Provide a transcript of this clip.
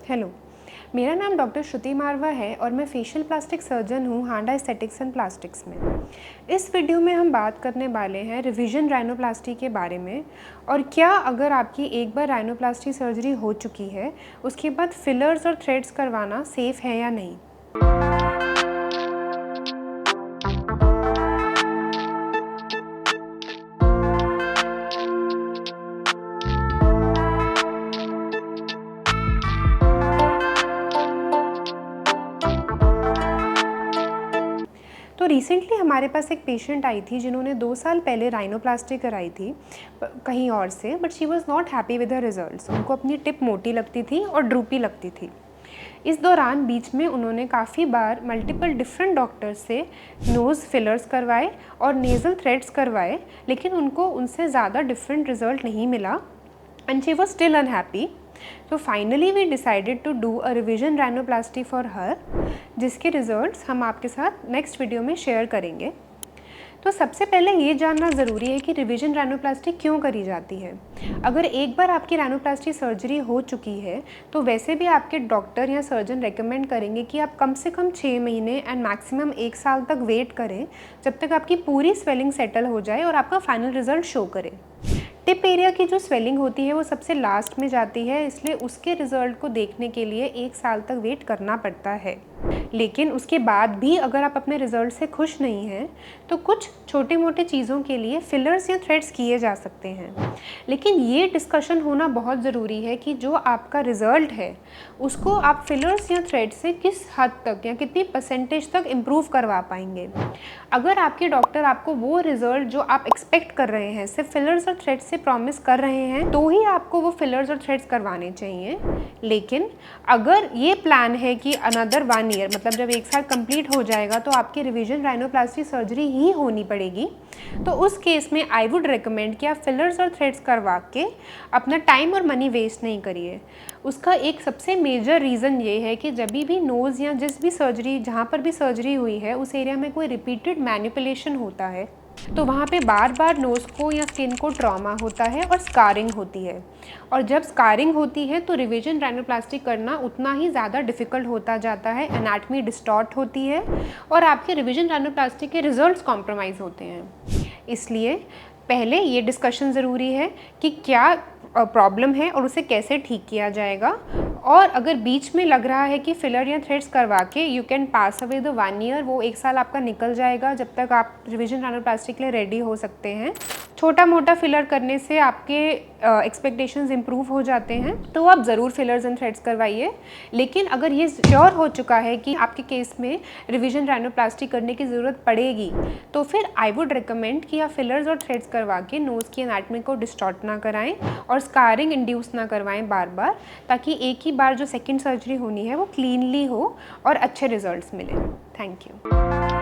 Hello, मेरा नाम doctor श्रुति मारवा है और मैं फेशियल प्लास्टिक सर्जन हूँ हांडा एस्थेटिक्स एंड प्लास्टिक्स में। इस वीडियो में हम बात करने वाले हैं रिविजन राइनोप्लास्टी के बारे में और क्या अगर आपकी एक बार राइनोप्लास्टी सर्जरी हो चुकी है उसके बाद फिलर्स और थ्रेड्स करवाना सेफ़ है या नहीं। तो रिसेंटली हमारे पास एक पेशेंट आई थी जिन्होंने 2 साल पहले राइनोप्लास्टी कराई थी कहीं और से, but she was not happy with the results. उनको अपनी टिप मोटी लगती थी और ड्रूपी लगती थी। इस दौरान बीच में उन्होंने काफ़ी बार मल्टीपल डिफरेंट डॉक्टर्स से नोज़ फिलर्स करवाए और नेज़ल थ्रेड्स करवाए, लेकिन उनको उनसे ज़्यादा डिफरेंट रिजल्ट नहीं मिला and she was still unhappy. तो finally we decided to do a revision rhinoplasty for her, जिसके रिजल्ट्स हम आपके साथ नेक्स्ट वीडियो में शेयर करेंगे। तो सबसे पहले ये जानना ज़रूरी है कि रिविजन राइनोप्लास्टी क्यों करी जाती है। अगर एक बार आपकी राइनोप्लास्टी सर्जरी हो चुकी है तो वैसे भी आपके डॉक्टर या सर्जन रेकमेंड करेंगे कि आप कम से कम 6 महीने एंड मैक्सिमम 1 साल तक वेट करें जब तक आपकी पूरी स्वेलिंग सेटल हो जाए और आपका फाइनल रिजल्ट शो करे। टिप एरिया की जो स्वेलिंग होती है वो सबसे लास्ट में जाती है, इसलिए उसके रिजल्ट को देखने के लिए 1 साल तक वेट करना पड़ता है। लेकिन उसके बाद भी अगर आप अपने रिजल्ट से खुश नहीं हैं तो कुछ छोटे मोटे चीज़ों के लिए फिलर्स या थ्रेड्स किए जा सकते हैं। लेकिन ये डिस्कशन होना बहुत ज़रूरी है कि जो आपका रिज़ल्ट है उसको आप फिलर्स या थ्रेड से किस हद तक या कितनी परसेंटेज तक इम्प्रूव करवा पाएंगे। अगर आपके डॉक्टर आपको वो रिज़ल्ट जो आप एक्सपेक्ट कर रहे हैं सिर्फ फिलर्स और थ्रेड्स से प्रॉमिस कर रहे हैं तो ही आपको वो फिलर्स और थ्रेड्स करवाने चाहिए। लेकिन अगर ये प्लान है कि अनदर 1 ईयर, मतलब जब 1 साल कंप्लीट हो जाएगा तो आपकी रिविजन राइनोप्लास्टी सर्जरी ही होनी पड़ेगी, तो उस केस में आई वुड रिकमेंड कि आप फिलर्स और थ्रेड्स करवा के अपना टाइम और मनी वेस्ट नहीं करिए। उसका एक सबसे मेजर रीज़न ये है कि जब भी नोज़ या जिस भी सर्जरी जहाँ पर भी सर्जरी हुई है उस एरिया में कोई रिपीटेड मैनिपुलेशन होता है तो वहाँ पे बार बार नोज़ को या स्किन को ट्रॉमा होता है और स्कारिंग होती है। और जब स्कारिंग होती है तो रिविजन राइनोप्लास्टी करना उतना ही ज़्यादा डिफ़िकल्ट होता जाता है, एनाटमी डिस्टॉर्ट होती है और आपके रिविजन राइनोप्लास्टी के रिजल्ट्स कॉम्प्रोमाइज़ होते हैं। इसलिए पहले ये डिस्कशन ज़रूरी है कि क्या प्रॉब्लम है और उसे कैसे ठीक किया जाएगा। और अगर बीच में लग रहा है कि फिलर या थ्रेड्स करवा के you can pass away the 1 year, वो 1 साल आपका निकल जाएगा जब तक आप रिविजन राइनोप्लास्टी के लिए रेडी हो सकते हैं। छोटा मोटा फिलर करने से आपके एक्सपेक्टेशंस इम्प्रूव हो जाते हैं तो आप ज़रूर फिलर्स एंड थ्रेड्स करवाइए। लेकिन अगर ये श्योर हो चुका है कि आपके केस में रिविजन राइनोप्लास्टी करने की ज़रूरत पड़ेगी तो फिर आई वुड रिकमेंड कि आप फिलर्स और थ्रेड्स करवा के नोज़ की एनाटमी को डिस्टॉर्ट ना कराएं और स्कारिंग इंड्यूस ना करवाएं बार बार, ताकि एक ही बार जो सेकेंड सर्जरी होनी है वो क्लीनली हो और अच्छे रिजल्ट्स मिलें। Thank you.